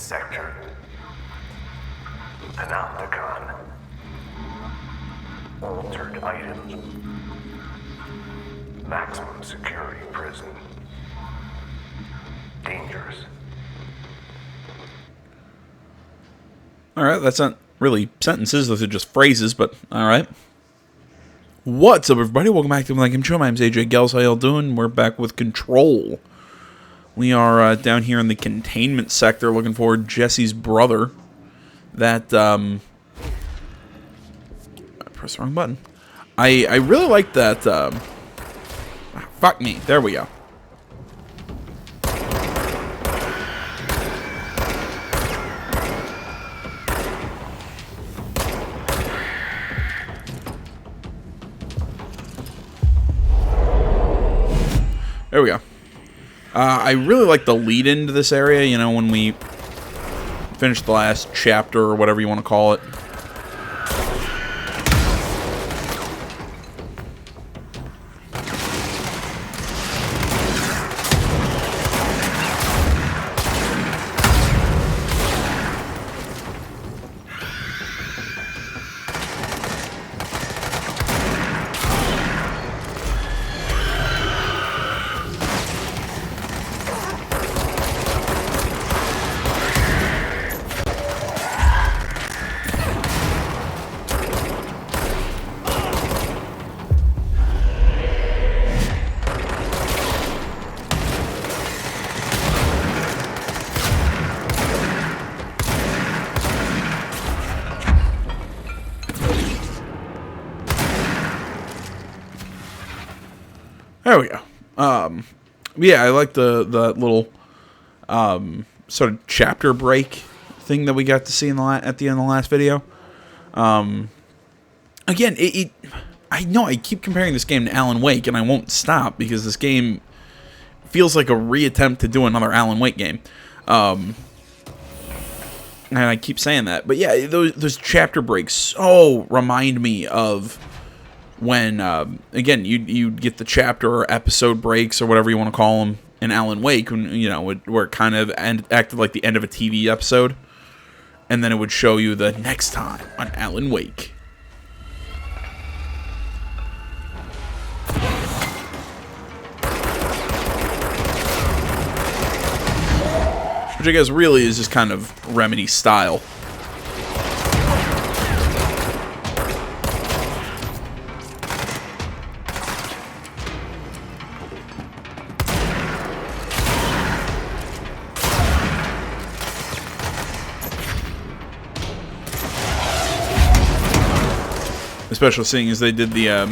sector. Panopticon. Altered items. Maximum security prison. Dangerous. Alright, that's not really sentences, those are just phrases, but alright. What's up, everybody? Welcome back to the Game Show. My name's AJ Gels. How y'all doing? We're back with Control. We are down here in the containment sector looking for Jesse's brother. That, I pressed the wrong button. I really like that, fuck me. There we go. There we go. I really like the lead into this area, you know, when we finish the last chapter or whatever you want to call it. There we go. Yeah, I like the little sort of chapter break thing that we got to see in at the end of the last video. Again, I know I keep comparing this game to Alan Wake, and I won't stop because this game feels like a reattempt to do another Alan Wake game. And I keep saying that, but yeah, those chapter breaks so remind me of when, again, you'd get the chapter or episode breaks or whatever you want to call them in Alan Wake, when, you know, where it kind of acted like the end of a TV episode, and then it would show you the next time on Alan Wake. Which I guess really is just kind of Remedy style. Especially seeing as they did the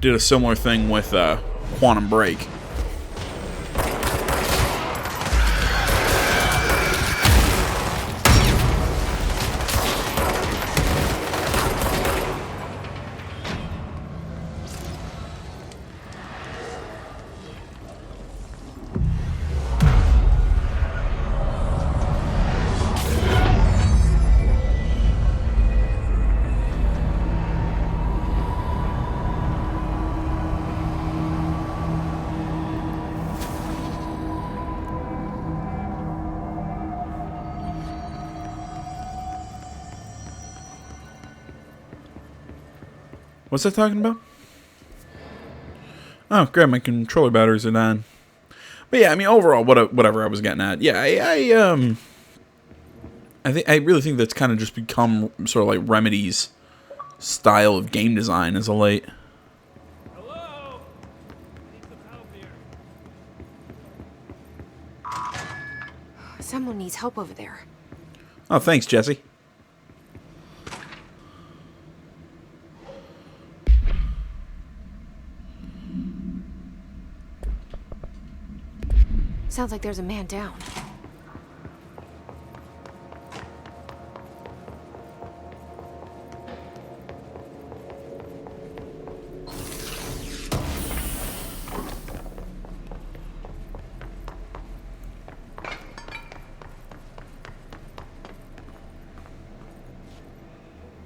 did a similar thing with Quantum Break. What's that talking about? Oh, great, my controller batteries are down. But yeah, I mean, overall, whatever I was getting at, yeah, I really think that's kind of just become sort of like Remedy's style of game design as of late. Hello? Need some help here. Someone needs help over there. Oh, thanks, Jesse. Sounds like there's a man down.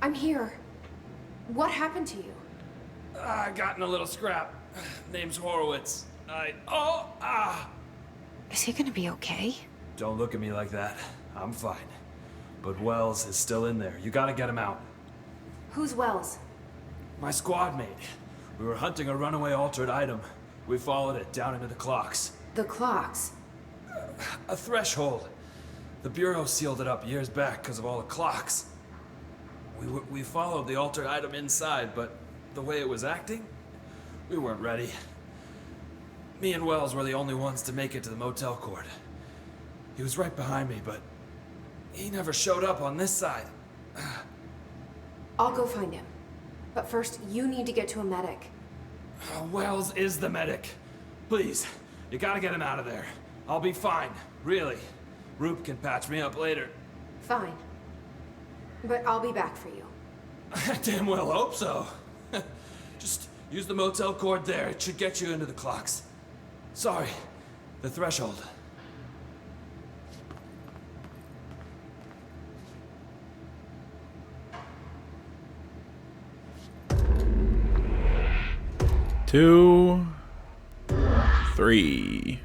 I'm here. What happened to you? I got in a little scrap. Name's Horowitz. Is he gonna be okay? Don't look at me like that. I'm fine. But Wells is still in there. You gotta get him out. Who's Wells? My squad mate. We were hunting a runaway altered item. We followed it down into the clocks. The clocks. A threshold. The Bureau sealed it up years back because of all the clocks. We followed the altered item inside, but the way it was acting, we weren't ready. Me and Wells were the only ones to make it to the motel court. He was right behind me, but he never showed up on this side. I'll go find him. But first, you need to get to a medic. Wells is the medic. Please, you gotta get him out of there. I'll be fine, really. Roop can patch me up later. Fine. But I'll be back for you. I damn well hope so. Just use the motel cord there. It should get you into the clocks. Sorry, the threshold. Two, three.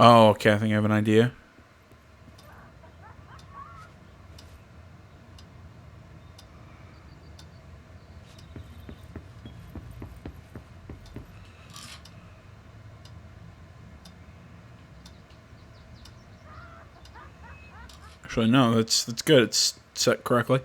Oh, okay, I think I have an idea. Actually, no, that's good. It's set correctly.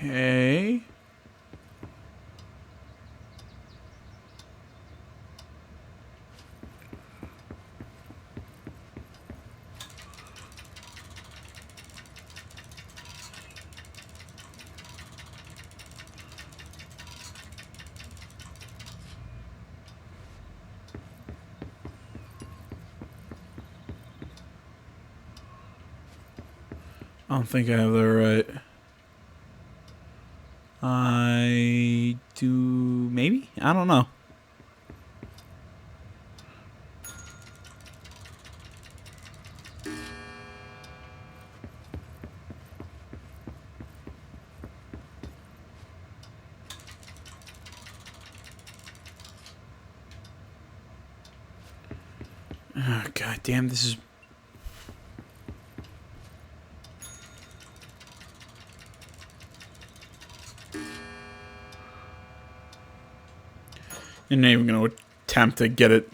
Okay. I don't think I have that right. I do, maybe? I don't know. Oh, God damn, this is... You're not even going to attempt to get it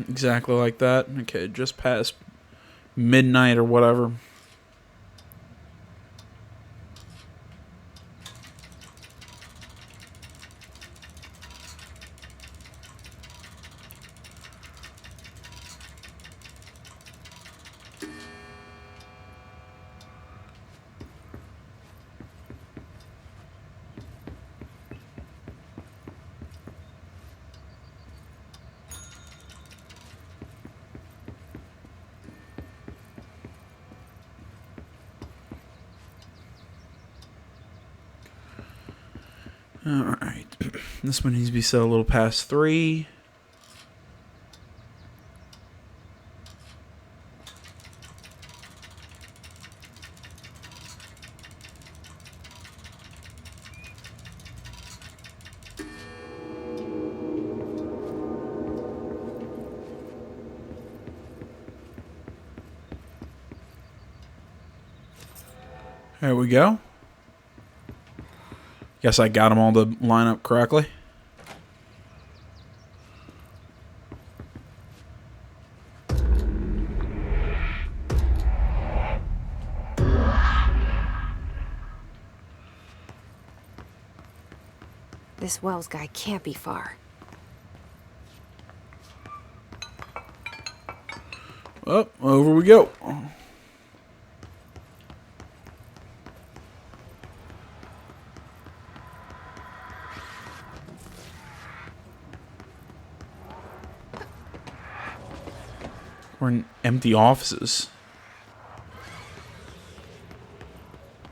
exactly like that. Okay, just past midnight or whatever. Alright. This one needs to be set a little past 3. There we go. Guess I got them all to line up correctly. This Wells guy can't be far. Up, over we go. We're in empty offices.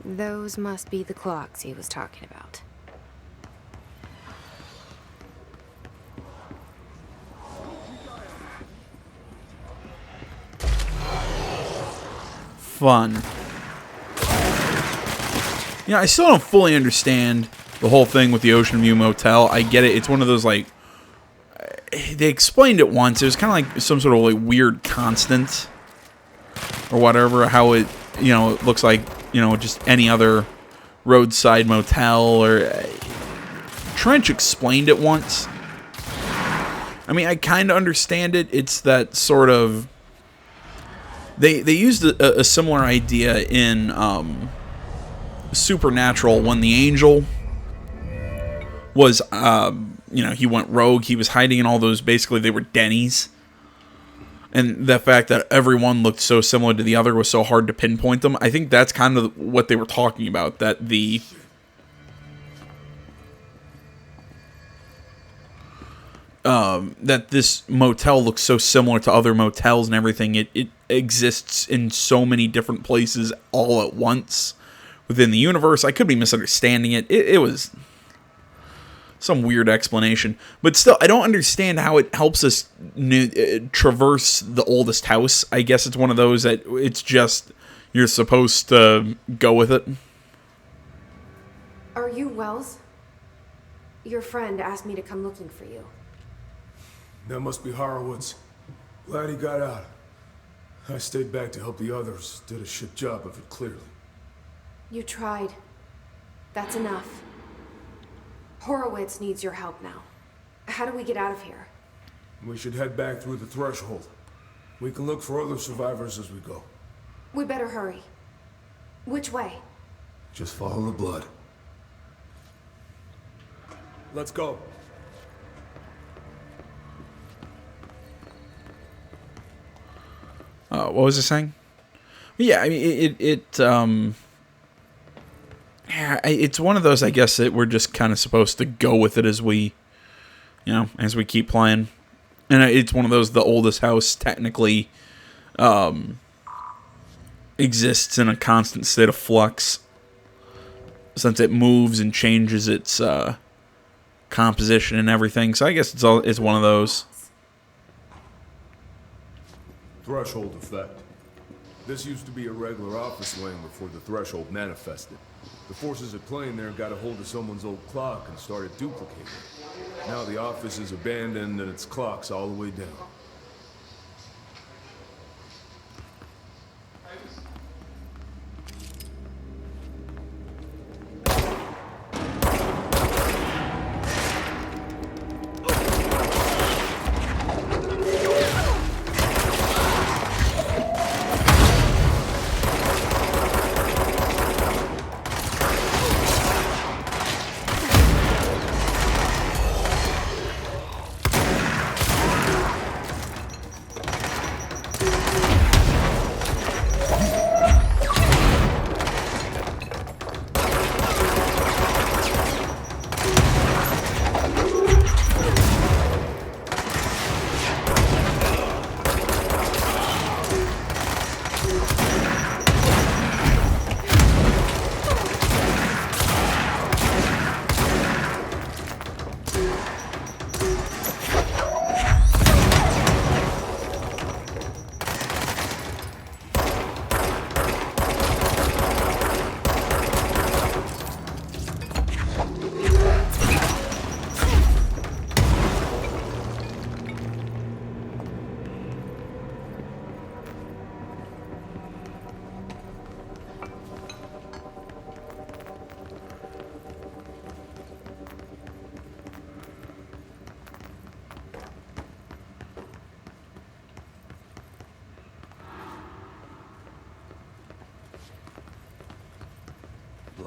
Those must be the clocks he was talking about. Fun. Yeah, I still don't fully understand the whole thing with the Ocean View Motel. I get it. It's one of those, like, they explained it once. It was kind of like some sort of like weird constant or whatever. How it, you know, it looks like, you know, just any other roadside motel. Or Trench explained it once. I mean, I kind of understand it. It's that sort of. They used a similar idea in Supernatural when the angel was. You know, he went rogue. He was hiding in all those, basically, they were Denny's. And the fact that everyone looked so similar to the other was so hard to pinpoint them. I think that's kind of what they were talking about. That the... that this motel looks so similar to other motels and everything. It exists in so many different places all at once within the universe. I could be misunderstanding it. It was... some weird explanation, but still, I don't understand how it helps us traverse the oldest house. I guess it's one of those that it's just you're supposed to go with it. Are you Wells? Your friend asked me to come looking for you. That must be Horowitz. Glad he got out. I stayed back to help the others. Did a shit job of it, clearly. You tried. That's enough. Horowitz needs your help now. How do we get out of here? We should head back through the threshold. We can look for other survivors as we go. We better hurry. Which way? Just follow the blood. Let's go. What was I saying? Yeah, I mean, yeah, it's one of those, I guess, that we're just kind of supposed to go with it as we, you know, as we keep playing. And it's one of those, the oldest house technically exists in a constant state of flux. Since it moves and changes its composition and everything. So I guess it's one of those. Threshold effect. This used to be a regular office wing before the threshold manifested. The forces at play in there got a hold of someone's old clock and started duplicating it. Now the office is abandoned and its clock's all the way down.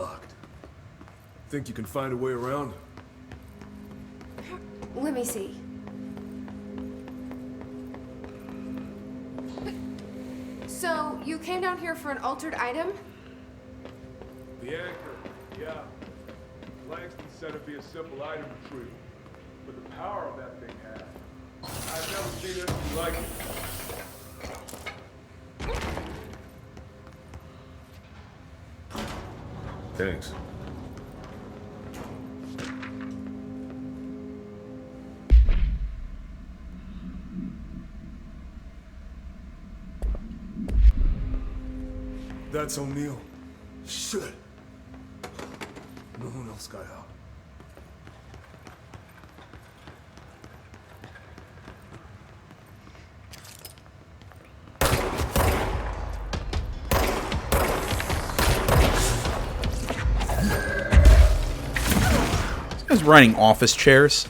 locked. Think you can find a way around? Let me see. So, you came down here for an altered item? The anchor, yeah. Langston said it'd be a simple item retrieval. But the power of that thing had. I've never seen anything like it. Thanks. That's O'Neill. Shit. No one else got out. This guy's riding office chairs.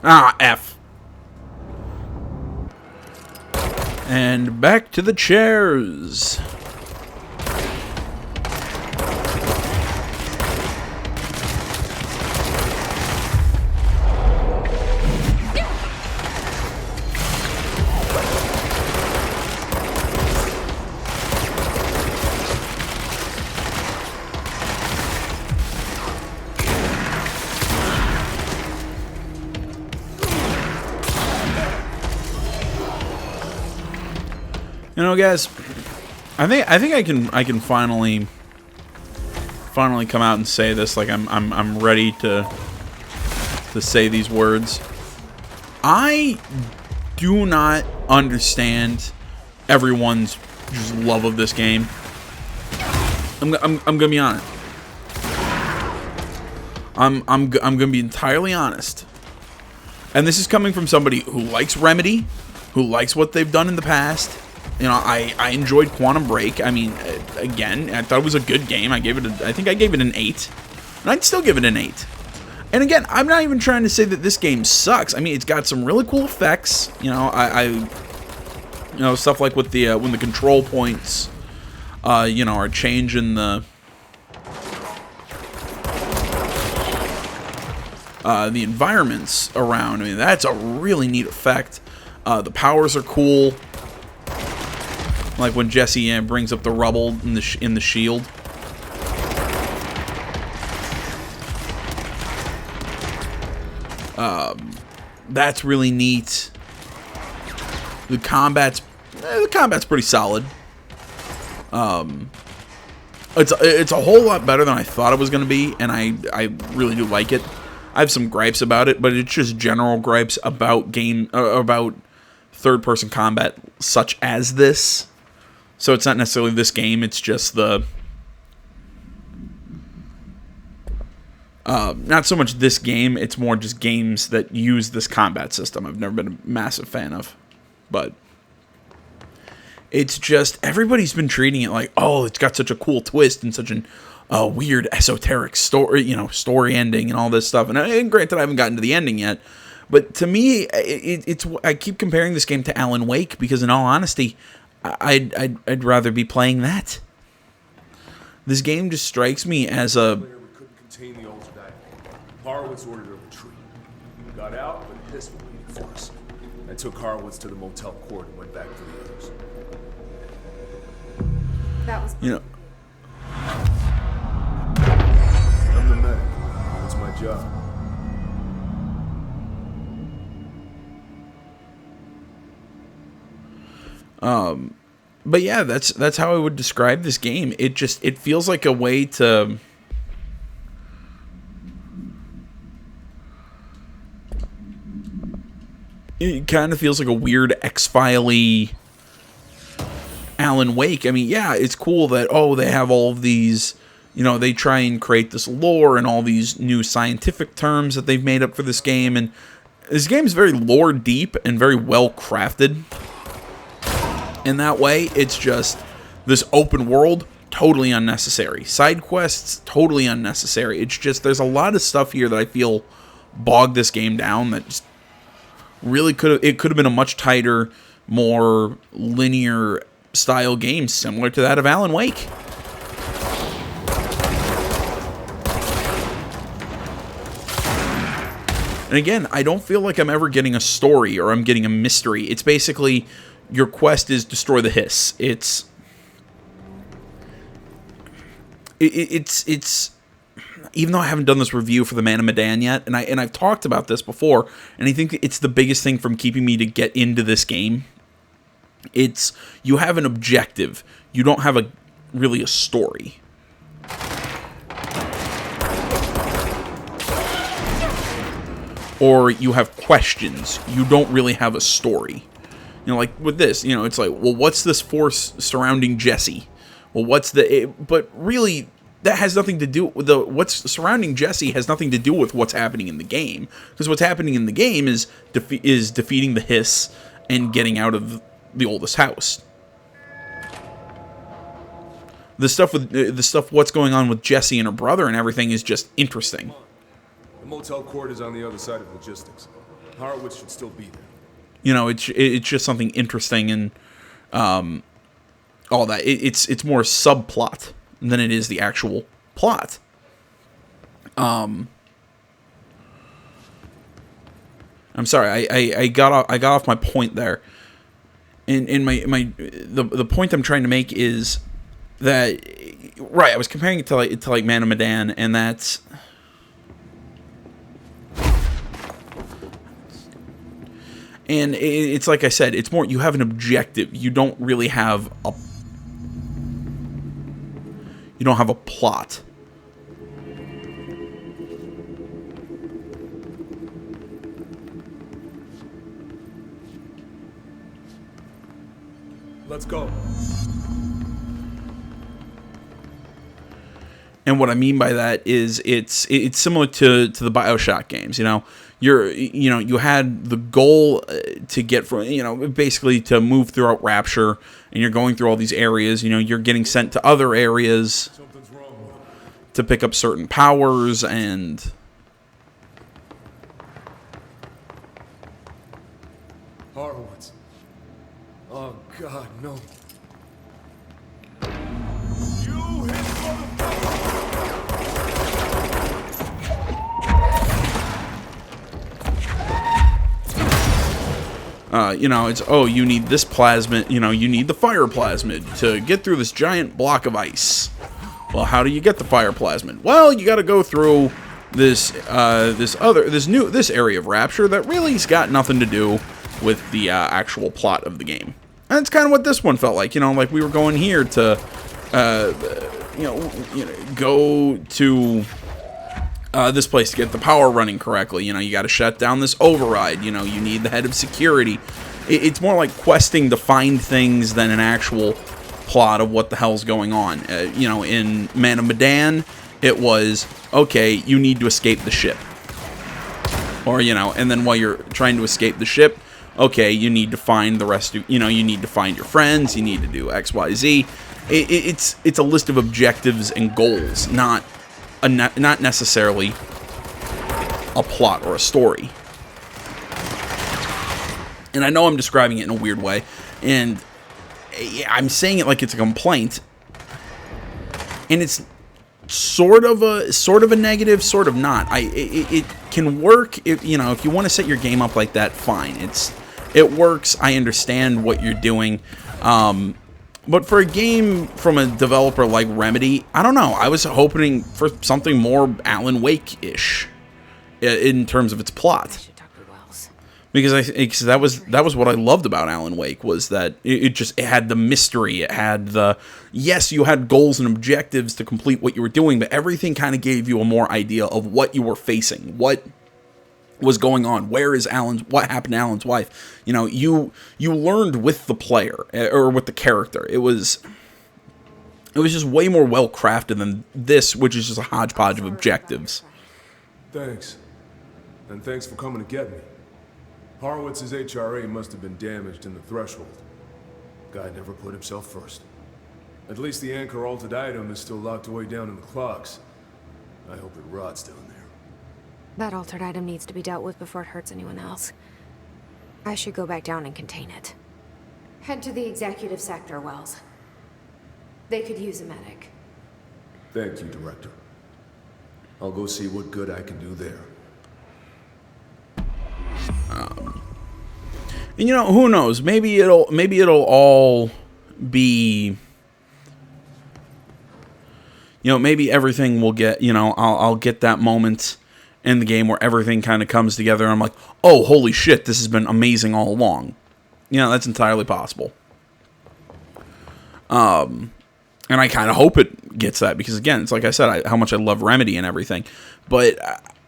Ah, F. And back to the chairs. You know, guys, I think I can finally come out and say this. Like I'm ready to say these words. I do not understand everyone's just love of this game. I'm gonna be honest. I'm gonna be entirely honest. And this is coming from somebody who likes Remedy, who likes what they've done in the past. You know, I enjoyed Quantum Break. I mean, again, I thought it was a good game. I think I gave it an 8. And I'd still give it an 8. And again, I'm not even trying to say that this game sucks. I mean, it's got some really cool effects. You know, stuff like with the when the control points, you know, are changing the environments around. I mean, that's a really neat effect. The powers are cool. Like when Jesse brings up the rubble in the shield. That's really neat. The combat's pretty solid. It's a whole lot better than I thought it was going to be, and I really do like it. I have some gripes about it, but it's just general gripes about about third-person combat such as this. So it's not necessarily this game, it's just the... not so much this game, it's more just games that use this combat system. I've never been a massive fan of. But it's just, everybody's been treating it like, oh, it's got such a cool twist and such an weird, esoteric story, you know, story ending and all this stuff. And granted, I haven't gotten to the ending yet. But to me, I keep comparing this game to Alan Wake because, in all honesty, I'd rather be playing that. This game just strikes me as a... We couldn't contain the altered item. Power Horowitz ordered a retreat. We got out, but this was waiting for us. I took Horowitz to the motel court and went back for the others. That was You know, I'm the medic. That's my job. but yeah, that's how I would describe this game. It feels like a way to it kind of feels like a weird X-File-y Alan Wake. I mean, yeah, it's cool that, oh, they have all of these, you know, they try and create this lore and all these new scientific terms that they've made up for this game, and this game is very lore deep and very well crafted. In that way, it's just this open world, totally unnecessary. Side quests, totally unnecessary. It's just, there's a lot of stuff here that I feel bogged this game down that just really could have been a much tighter, more linear style game similar to that of Alan Wake. And again, I don't feel like I'm ever getting a story or I'm getting a mystery. It's basically your quest is destroy the hiss. It's even though I haven't done this review for the Man of Medan yet, and I've talked about this before, and I think it's the biggest thing from keeping me to get into this game. It's you have an objective. You don't have really a story. Or you have questions. You don't really have a story. You know, like with this, you know, it's like, well, what's this force surrounding Jesse? Well, but really, that has nothing to do with what's surrounding Jesse has nothing to do with what's happening in the game. Because what's happening in the game is defeating the hiss and getting out of the oldest house. The stuff what's going on with Jesse and her brother and everything is just interesting. The motel court is on the other side of logistics. Horowitz should still be there. You know, it's just something interesting and all that. It's more subplot than it is the actual plot. I'm sorry, I got off my point there. And the point I'm trying to make is that, right, I was comparing it to like Man of Medan, and that's and it's like I said, it's more you have an objective. You don't really have a plot. Let's go. And what I mean by that is it's similar to the BioShock games. You know, you had the goal to get from, you know, basically to move throughout Rapture, and you're going through all these areas. You know, you're getting sent to other areas to pick up certain powers and. Horowitz. Oh God, no. You hit You know, it's, oh, you need this plasmid, you know, you need the fire plasmid to get through this giant block of ice. Well, how do you get the fire plasmid? Well, you got to go through this area of Rapture that really's got nothing to do with the actual plot of the game. And that's kind of what this one felt like. You know, like we were going here to, go to this place to get the power running correctly. You know, you got to shut down this override. You know, you need the head of security. It's more like questing to find things than an actual plot of what the hell's going on. You know, in Man of Medan, it was, okay, you need to escape the ship. Or, you know, and then while you're trying to escape the ship, okay, you need to find the rest of, you know, you need to find your friends, you need to do X, Y, Z. It's a list of objectives and goals, not necessarily a plot or a story. And I know I'm describing it in a weird way, and I'm saying it like it's a complaint, and it's sort of a negative, sort of not. It can work if you know, if you want to set your game up like that, fine. It works. I understand what you're doing. But for a game from a developer like Remedy, I don't know. I was hoping for something more Alan Wake-ish in terms of its plot. Because that was what I loved about Alan Wake, was that it had the mystery, it had the, yes, you had goals and objectives to complete what you were doing, but everything kind of gave you a more idea of what you were facing, what was going on, what happened to Alan's wife. You know, you learned with the player or with the character. It was just way more well crafted than this, which is just a hodgepodge of objectives. Thanks. And thanks for coming to get me. Horowitz's HRA must have been damaged in the threshold. Guy never put himself first. At least the anchor altered item is still locked away down in the clocks. I hope it rots down there. That altered item needs to be dealt with before it hurts anyone else. I should go back down and contain it. Head to the executive sector, Wells. They could use a medic. Thank you, Director. I'll go see what good I can do there. And you know, who knows? Maybe it'll all be, you know, maybe everything will get, you know, I'll get that moment in the game where everything kind of comes together and I'm like, oh, holy shit, this has been amazing all along. You know, that's entirely possible. And I kind of hope it gets that, because again, it's like I said, how much I love Remedy and everything. But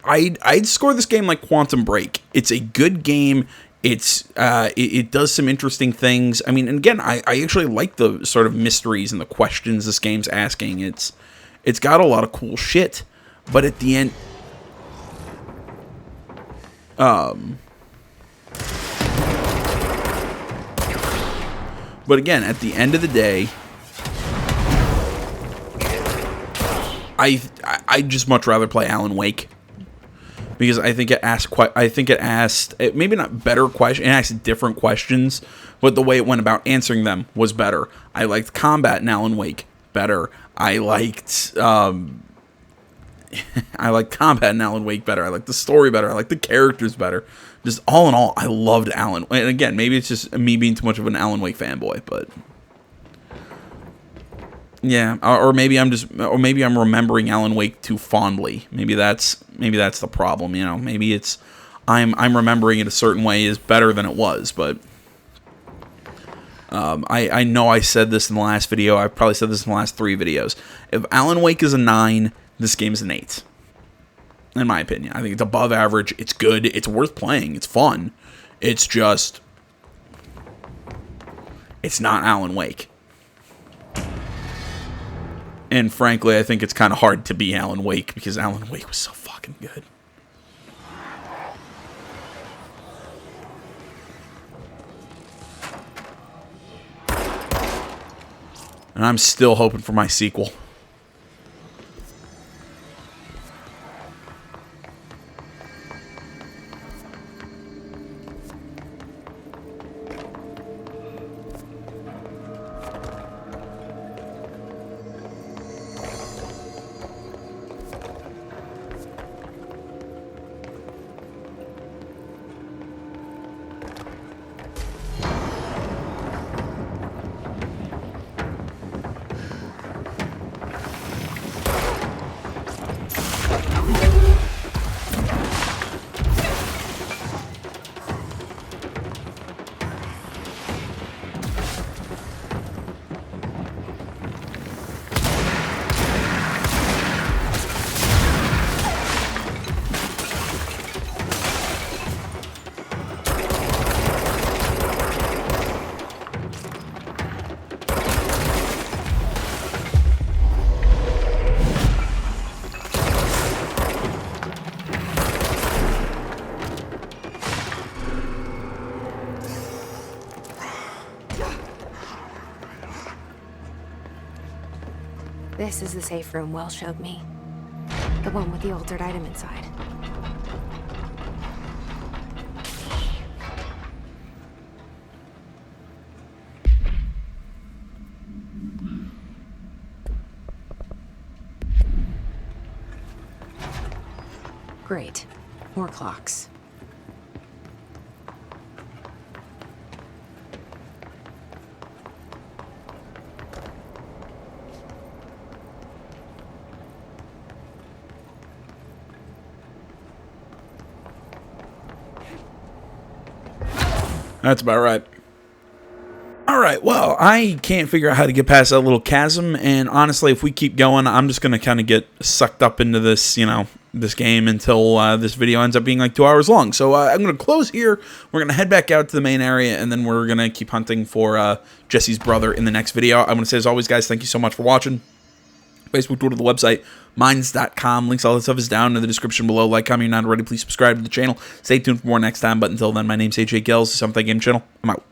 I'd score this game like Quantum Break. It's a good game. It does some interesting things. I mean, and again, I actually like the sort of mysteries and the questions this game's asking. It's got a lot of cool shit, but at the end, but again, at the end of the day, I'd just much rather play Alan Wake. Because I think it asked, maybe not better questions, it asked different questions, but the way it went about answering them was better. I liked combat in Alan Wake better. I liked combat in Alan Wake better. I liked the story better. I liked the characters better. Just all in all, I loved Alan. And again, maybe it's just me being too much of an Alan Wake fanboy, but yeah, or maybe I'm remembering Alan Wake too fondly. Maybe that's the problem. You know, maybe it's I'm remembering it a certain way is better than it was. But I know I said this in the last video. I probably said this in the last 3 videos. If Alan Wake is a 9, this game is an 8. In my opinion, I think it's above average. It's good. It's worth playing. It's fun. It's just, it's not Alan Wake. And frankly, I think it's kind of hard to be Alan Wake, because Alan Wake was so fucking good. And I'm still hoping for my sequel. This is the safe room Wells showed me. The one with the altered item inside. Great. More clocks. That's about right. Alright, well, I can't figure out how to get past that little chasm, and honestly, if we keep going, I'm just going to kind of get sucked up into this, this game until this video ends up being like 2 hours long. So I'm going to close here, we're going to head back out to the main area, and then we're going to keep hunting for Jesse's brother in the next video. I'm going to say, as always, guys, thank you so much for watching. Facebook, Twitter, the website, minds.com. Links, all that stuff is down in the description below. Like, comment, if you're not already, please subscribe to the channel. Stay tuned for more next time, but until then, my name's AJ Gills, the Something Game Channel. I'm out.